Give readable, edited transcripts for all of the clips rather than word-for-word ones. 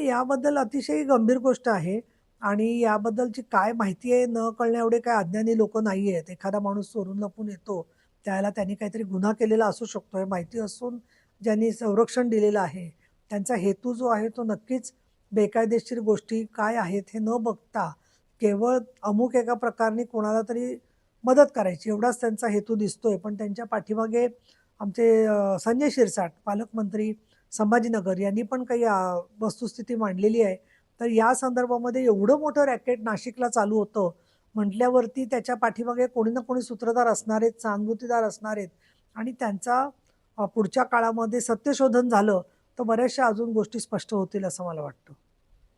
याबद्दल अतिशय गंभीर गोष्ट आहे आणि याबद्दलची काय माहिती आहे न कळण्या एवढे काय अज्ञानी लोक नाही आहेत. एखादा माणूस चोरून लपून येतो, त्याला त्यांनी काहीतरी गुन्हा केलेला असू शकतो हे माहिती असून ज्यांनी संरक्षण दिलेलं आहे, त्यांचा हेतू जो आहे तो नक्कीच बेकायदेशीर गोष्टी काय आहेत हे न बघता केवळ अमुक एका प्रकाराने कोणाला तरी मदत करायची एवढाच त्यांचा हेतू दिसतोय. पण त्यांच्या पाठीमागे आमचे संजय शिरसाट पालकमंत्री संभाजीनगर यांनी पण काही वस्तुस्थिती मांडलेली आहे. तर या संदर्भामध्ये एवढं मोठं रॅकेट नाशिकला चालू होतं म्हटल्यावरती त्याच्या पाठीमागे कोणी ना कोणी सूत्रधार असणार आहेत, सहानुभूतीदार असणार आहेत आणि त्यांचा पुढच्या काळामध्ये सत्यशोधन झालं तर बऱ्याचशा अजून गोष्टी स्पष्ट होतील असं मला वाटतं.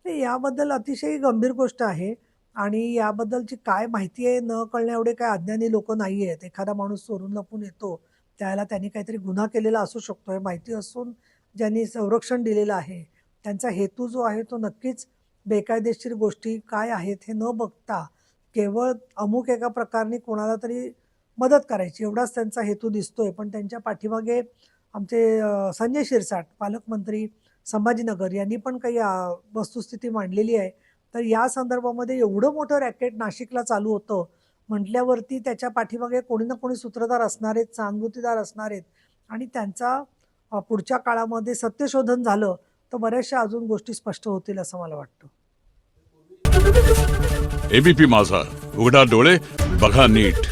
तर याबद्दल अतिशय गंभीर गोष्ट आहे आणि याबद्दलची काय माहिती आहे न कळण्या एवढे काय अज्ञानी लोक नाही आहेत. एखादा माणूस चोरून लपून येतो, त्याला त्यांनी काहीतरी गुन्हा केलेला असू शकतो हे माहिती असून ज्यांनी संरक्षण दिलेलं आहे, त्यांचा हेतू जो आहे तो नक्कीच बेकायदेशीर गोष्टी काय आहेत हे न बघता केवळ अमुक एका प्रकाराने कोणाला तरी मदत करायची एवढाच त्यांचा हेतू दिसतोय. पण त्यांच्या पाठीमागे आमचे संजय शिरसाट पालकमंत्री संभाजीनगर यांनी पण काही वस्तुस्थिती मांडलेली आहे. तर या संदर्भामध्ये एवढं मोठं रॅकेट नाशिकला चालू होतं म्हटल्यावरती त्याच्या पाठीमागे कोणी ना कोणी सूत्रधार असणार आहेत, सहानुभूतीदार असणार आहेत आणि त्यांचा पुढच्या काळामध्ये सत्यशोधन झालं तर बऱ्याचशा अजून गोष्टी स्पष्ट होतील असं मला वाटतं. एबीपी माझा, उघडा डोळे बघा नीट.